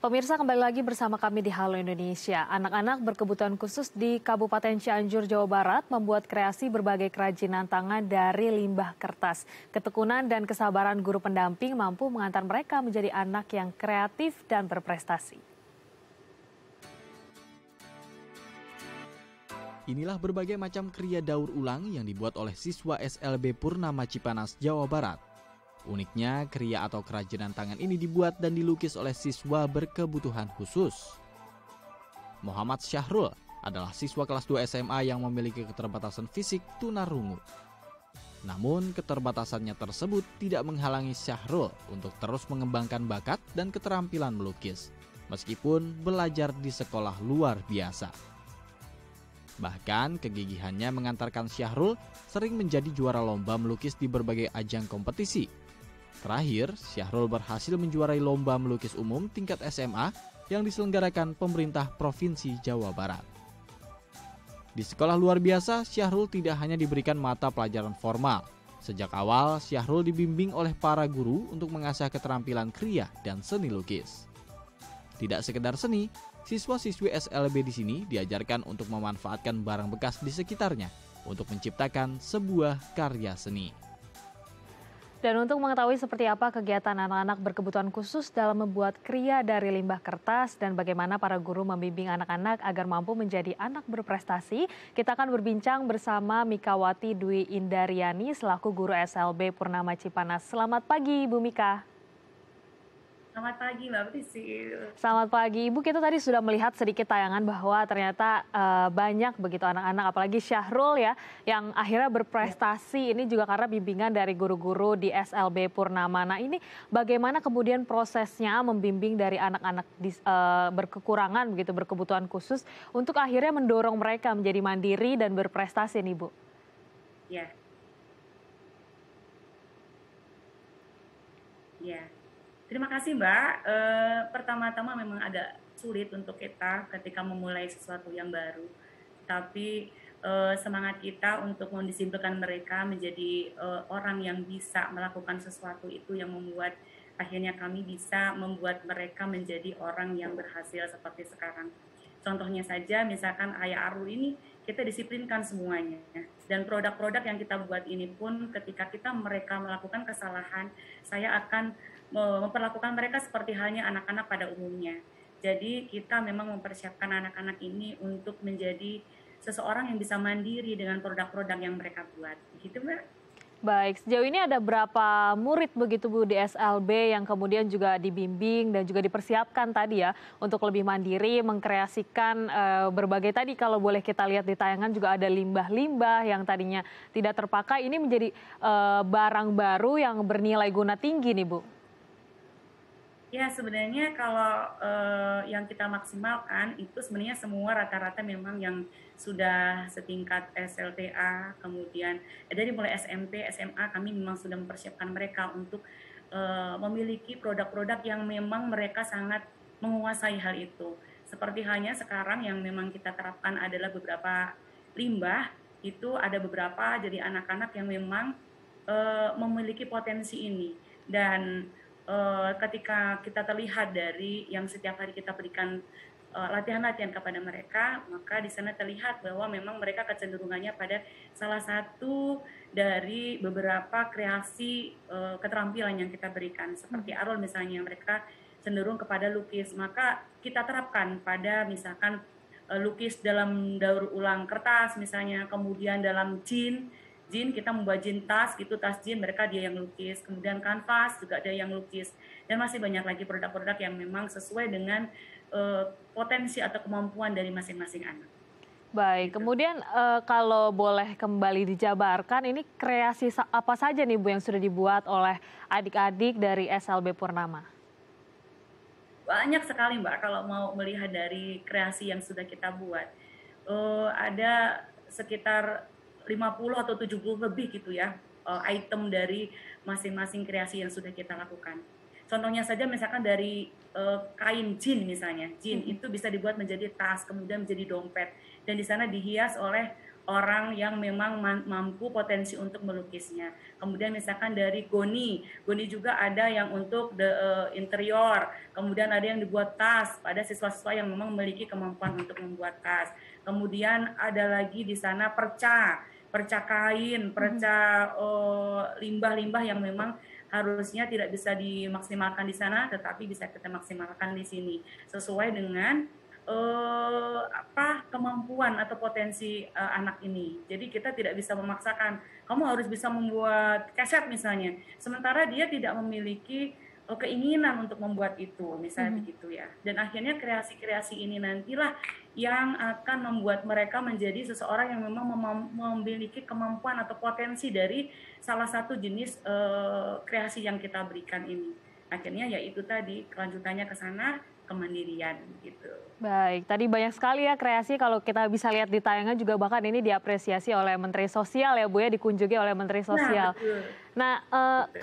Pemirsa, kembali lagi bersama kami di Halo Indonesia. Anak-anak berkebutuhan khusus di Kabupaten Cianjur, Jawa Barat membuat kreasi berbagai kerajinan tangan dari limbah kertas. Ketekunan dan kesabaran guru pendamping mampu mengantar mereka menjadi anak yang kreatif dan berprestasi. Inilah berbagai macam kriya daur ulang yang dibuat oleh siswa SLB Purnama Cipanas, Jawa Barat. Uniknya, kriya atau kerajinan tangan ini dibuat dan dilukis oleh siswa berkebutuhan khusus. Muhammad Syahrul adalah siswa kelas 2 SMA yang memiliki keterbatasan fisik tunarungu. Namun, keterbatasannya tersebut tidak menghalangi Syahrul untuk terus mengembangkan bakat dan keterampilan melukis, meskipun belajar di sekolah luar biasa. Bahkan, kegigihannya mengantarkan Syahrul sering menjadi juara lomba melukis di berbagai ajang kompetisi. Terakhir, Syahrul berhasil menjuarai lomba melukis umum tingkat SMA yang diselenggarakan pemerintah Provinsi Jawa Barat. Di sekolah luar biasa, Syahrul tidak hanya diberikan mata pelajaran formal. Sejak awal, Syahrul dibimbing oleh para guru untuk mengasah keterampilan kriya dan seni lukis. Tidak sekedar seni, siswa-siswi SLB di sini diajarkan untuk memanfaatkan barang bekas di sekitarnya untuk menciptakan sebuah karya seni. Dan untuk mengetahui seperti apa kegiatan anak-anak berkebutuhan khusus dalam membuat kriya dari limbah kertas dan bagaimana para guru membimbing anak-anak agar mampu menjadi anak berprestasi, kita akan berbincang bersama Mikawati Dwi Indariani selaku guru SLB Purnama Cipanas. Selamat pagi, Ibu Mika. Selamat pagi, Mbak Prisil. Selamat pagi, Ibu. Kita tadi sudah melihat sedikit tayangan bahwa ternyata banyak begitu anak-anak, apalagi Syahrul ya, yang akhirnya berprestasi. Ini juga karena bimbingan dari guru-guru di SLB Purnama. Nah, ini bagaimana kemudian prosesnya membimbing dari anak-anak berkekurangan begitu, berkebutuhan khusus untuk akhirnya mendorong mereka menjadi mandiri dan berprestasi nih, Bu? Ya. Ya. Terima kasih, Mbak. Pertama-tama memang agak sulit untuk kita ketika memulai sesuatu yang baru. Tapi semangat kita untuk mendisiplinkan mereka menjadi orang yang bisa melakukan sesuatu itu yang membuat akhirnya kami bisa membuat mereka menjadi orang yang berhasil seperti sekarang. Contohnya saja, misalkan Ayah Arul ini kita disiplinkan semuanya. Dan produk-produk yang kita buat ini pun ketika mereka melakukan kesalahan, saya akan memperlakukan mereka seperti halnya anak-anak pada umumnya. Jadi kita memang mempersiapkan anak-anak ini untuk menjadi seseorang yang bisa mandiri dengan produk-produk yang mereka buat. Begitu, Mbak? Baik, sejauh ini ada berapa murid begitu Bu di SLB yang kemudian juga dibimbing dan juga dipersiapkan tadi ya untuk lebih mandiri mengkreasikan berbagai tadi kalau boleh kita lihat di tayangan juga ada limbah-limbah yang tadinya tidak terpakai ini menjadi barang baru yang bernilai guna tinggi nih Bu. Ya, sebenarnya kalau yang kita maksimalkan itu sebenarnya semua rata-rata memang yang sudah setingkat SLTA, kemudian dari mulai SMP, SMA kami memang sudah mempersiapkan mereka untuk memiliki produk-produk yang memang mereka sangat menguasai hal itu. Seperti halnya sekarang yang memang kita terapkan adalah beberapa limbah, itu ada beberapa jadi anak-anak yang memang memiliki potensi ini. Dan ketika kita terlihat dari yang setiap hari kita berikan latihan-latihan kepada mereka, maka di sana terlihat bahwa memang mereka kecenderungannya pada salah satu dari beberapa kreasi keterampilan yang kita berikan. Seperti Arul misalnya, mereka cenderung kepada lukis, maka kita terapkan pada misalkan lukis dalam daur ulang kertas misalnya, kemudian dalam jin kita membuat jin tas gitu, tas jin mereka dia yang lukis, kemudian kanvas juga ada yang lukis, dan masih banyak lagi produk-produk yang memang sesuai dengan potensi atau kemampuan dari masing-masing anak. Baik, kemudian kalau boleh kembali dijabarkan ini kreasi apa saja nih Bu yang sudah dibuat oleh adik-adik dari SLB Purnama? Banyak sekali Mbak kalau mau melihat dari kreasi yang sudah kita buat. Ada sekitar 50 atau 70 lebih gitu ya item dari masing-masing kreasi yang sudah kita lakukan. Contohnya saja misalkan dari kain jin misalnya, jin itu bisa dibuat menjadi tas, kemudian menjadi dompet, dan di sana dihias oleh orang yang memang mampu potensi untuk melukisnya. Kemudian misalkan dari Goni juga ada yang untuk interior, kemudian ada yang dibuat tas pada siswa-siswa yang memang memiliki kemampuan untuk membuat tas. Kemudian ada lagi di sana perca kain, perca limbah-limbah yang memang harusnya tidak bisa dimaksimalkan di sana, tetapi bisa kita maksimalkan di sini sesuai dengan kemampuan atau potensi anak ini. Jadi kita tidak bisa memaksakan kamu harus bisa membuat keset misalnya, sementara dia tidak memiliki keinginan untuk membuat itu, misalnya begitu ya. Dan akhirnya kreasi-kreasi ini nantilah yang akan membuat mereka menjadi seseorang yang memang memiliki kemampuan atau potensi dari salah satu jenis kreasi yang kita berikan ini. Akhirnya ya itu tadi kelanjutannya ke sana, kemandirian gitu. Baik, tadi banyak sekali ya kreasi kalau kita bisa lihat di tayangan juga bahkan ini diapresiasi oleh Menteri Sosial ya Bu ya, dikunjungi oleh Menteri Sosial. Nah,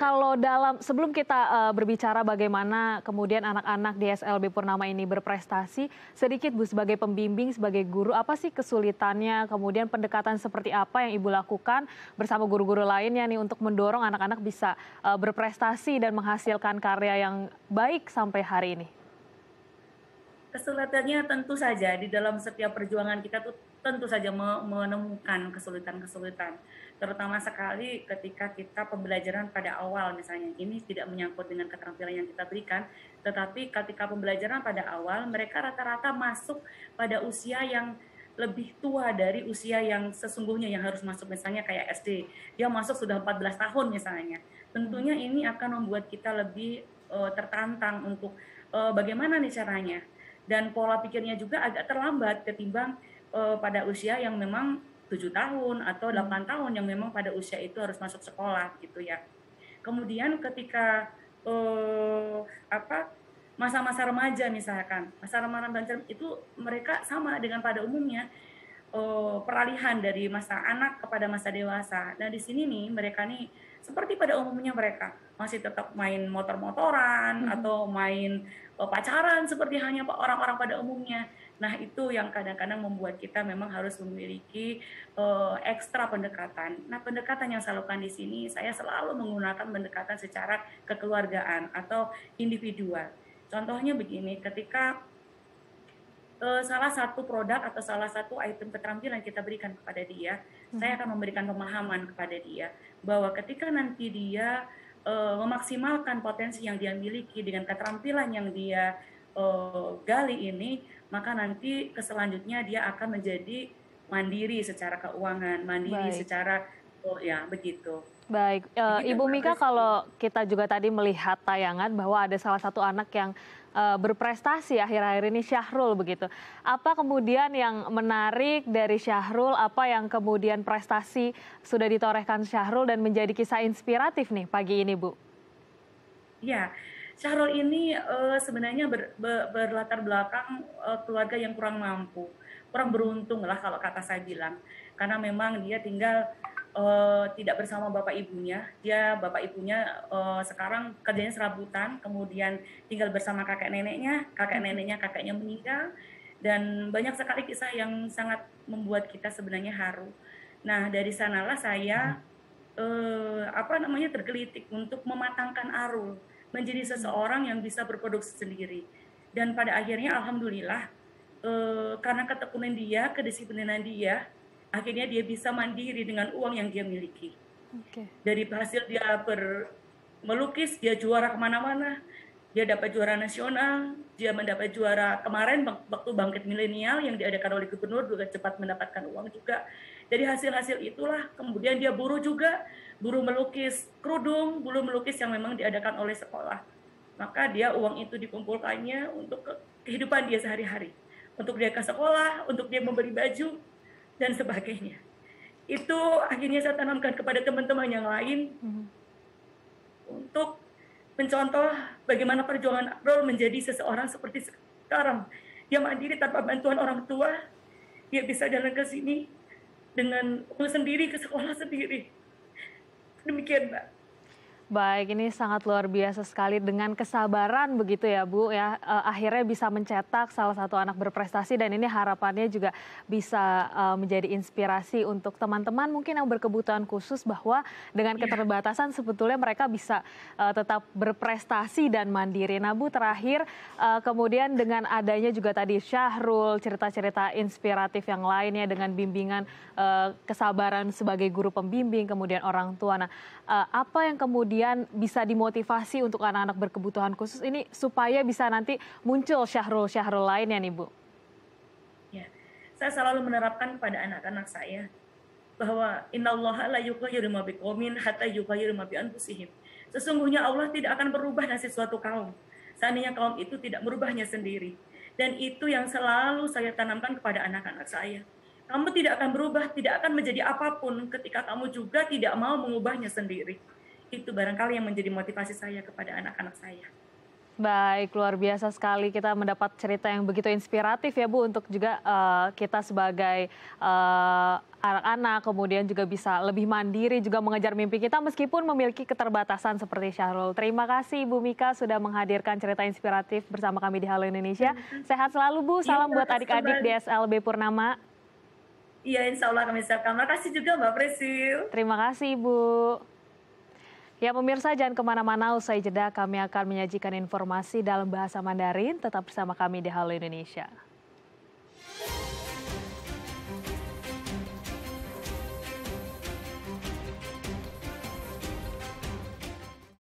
kalau sebelum kita berbicara bagaimana kemudian anak-anak di SLB Purnama ini berprestasi, sedikit Bu sebagai pembimbing, sebagai guru, apa sih kesulitannya, kemudian pendekatan seperti apa yang Ibu lakukan bersama guru-guru lainnya nih untuk mendorong anak-anak bisa berprestasi dan menghasilkan karya yang baik sampai hari ini? Kesulitannya tentu saja di dalam setiap perjuangan kita tuh tentu saja menemukan kesulitan-kesulitan. Terutama sekali ketika kita pembelajaran pada awal misalnya. Ini tidak menyangkut dengan keterampilan yang kita berikan, tetapi ketika pembelajaran pada awal mereka rata-rata masuk pada usia yang lebih tua dari usia yang sesungguhnya yang harus masuk, misalnya kayak SD. Dia masuk sudah 14 tahun misalnya. Tentunya ini akan membuat kita lebih tertantang untuk bagaimana nih caranya. Dan pola pikirnya juga agak terlambat ketimbang pada usia yang memang 7 tahun atau 8 tahun yang memang pada usia itu harus masuk sekolah gitu ya. Kemudian ketika masa-masa remaja misalkan, masa remaja itu mereka sama dengan pada umumnya peralihan dari masa anak kepada masa dewasa. Nah di sini nih mereka nih seperti pada umumnya mereka masih tetap main motor-motoran atau main pacaran seperti hanya orang-orang pada umumnya. Nah itu yang kadang-kadang membuat kita memang harus memiliki ekstra pendekatan. Nah pendekatan yang saya lakukan di sini, saya selalu menggunakan pendekatan secara kekeluargaan atau individual. Contohnya begini, ketika salah satu produk atau salah satu item keterampilan kita berikan kepada dia, saya akan memberikan pemahaman kepada dia bahwa ketika nanti dia memaksimalkan potensi yang dia miliki dengan keterampilan yang dia gali ini, maka nanti selanjutnya dia akan menjadi mandiri secara keuangan, mandiri secara ya begitu. Baik, Ibu Mika, kalau kita juga tadi melihat tayangan bahwa ada salah satu anak yang berprestasi akhir-akhir ini, Syahrul begitu. Apa kemudian yang menarik dari Syahrul, apa yang kemudian prestasi sudah ditorehkan Syahrul dan menjadi kisah inspiratif nih pagi ini, Bu? Ya, Syahrul ini sebenarnya berlatar belakang keluarga yang kurang mampu, kurang beruntung lah kalau kata saya bilang. Karena memang dia tinggal tidak bersama bapak ibunya. Bapak ibunya sekarang kerjanya serabutan, kemudian tinggal bersama kakek neneknya kakeknya meninggal, dan banyak sekali kisah yang sangat membuat kita sebenarnya haru. Nah dari sanalah saya tergelitik untuk mematangkan Arul menjadi seseorang yang bisa berproduksi sendiri. Dan pada akhirnya alhamdulillah karena ketekunan dia, kedisiplinan dia, akhirnya dia bisa mandiri dengan uang yang dia miliki. Dari hasil dia melukis, dia juara kemana-mana, dia dapat juara nasional, dia mendapat juara kemarin waktu Bangkit Milenial yang diadakan oleh gubernur, juga cepat mendapatkan uang juga. Dari hasil-hasil itulah kemudian dia buru melukis kerudung, buru melukis yang memang diadakan oleh sekolah. Maka dia uang itu dikumpulkannya untuk kehidupan dia sehari-hari, untuk dia ke sekolah, untuk dia membeli baju dan sebagainya. Itu akhirnya saya tanamkan kepada teman-teman yang lain untuk mencontoh bagaimana perjuangan Arul menjadi seseorang seperti sekarang. Dia mandiri tanpa bantuan orang tua, dia bisa jalan ke sini dengan uang sendiri, ke sekolah sendiri. Demikian, Mbak. Baik, ini sangat luar biasa sekali dengan kesabaran begitu ya Bu ya, akhirnya bisa mencetak salah satu anak berprestasi dan ini harapannya juga bisa menjadi inspirasi untuk teman-teman mungkin yang berkebutuhan khusus bahwa dengan Iya, keterbatasan sebetulnya mereka bisa tetap berprestasi dan mandiri. Nah Bu terakhir kemudian dengan adanya juga tadi Syahrul, cerita-cerita inspiratif yang lainnya dengan bimbingan kesabaran sebagai guru pembimbing, kemudian orang tua. Nah, apa yang kemudian bisa dimotivasi untuk anak-anak berkebutuhan khusus ini supaya bisa nanti muncul Syahrul-Syahrul lainnya nih Bu? ya. Saya selalu menerapkan kepada anak-anak saya bahwa innallaha la yughayyiru ma biqaumin hatta yughayyiru ma bi anfusihim. Sesungguhnya Allah tidak akan berubah nasib suatu kaum. Seandainya kaum itu tidak merubahnya sendiri. Dan itu yang selalu saya tanamkan kepada anak-anak saya. Kamu tidak akan berubah, tidak akan menjadi apapun ketika kamu juga tidak mau mengubahnya sendiri. Itu barangkali yang menjadi motivasi saya kepada anak-anak saya. Baik, luar biasa sekali kita mendapat cerita yang begitu inspiratif ya Bu untuk juga kita sebagai anak-anak kemudian juga bisa lebih mandiri juga mengejar mimpi kita meskipun memiliki keterbatasan seperti Syahrul. Terima kasih Bu Mika sudah menghadirkan cerita inspiratif bersama kami di Halo Indonesia. Sehat selalu Bu, Iya, salam buat makasih adik-adik di kembali. SLB Purnama. Iya, insya Allah kami siapkan. Makasih juga Mbak Presil. Terima kasih Bu. Ya pemirsa jangan kemana-mana, usai jeda kami akan menyajikan informasi dalam bahasa Mandarin. Tetap bersama kami di Halo Indonesia.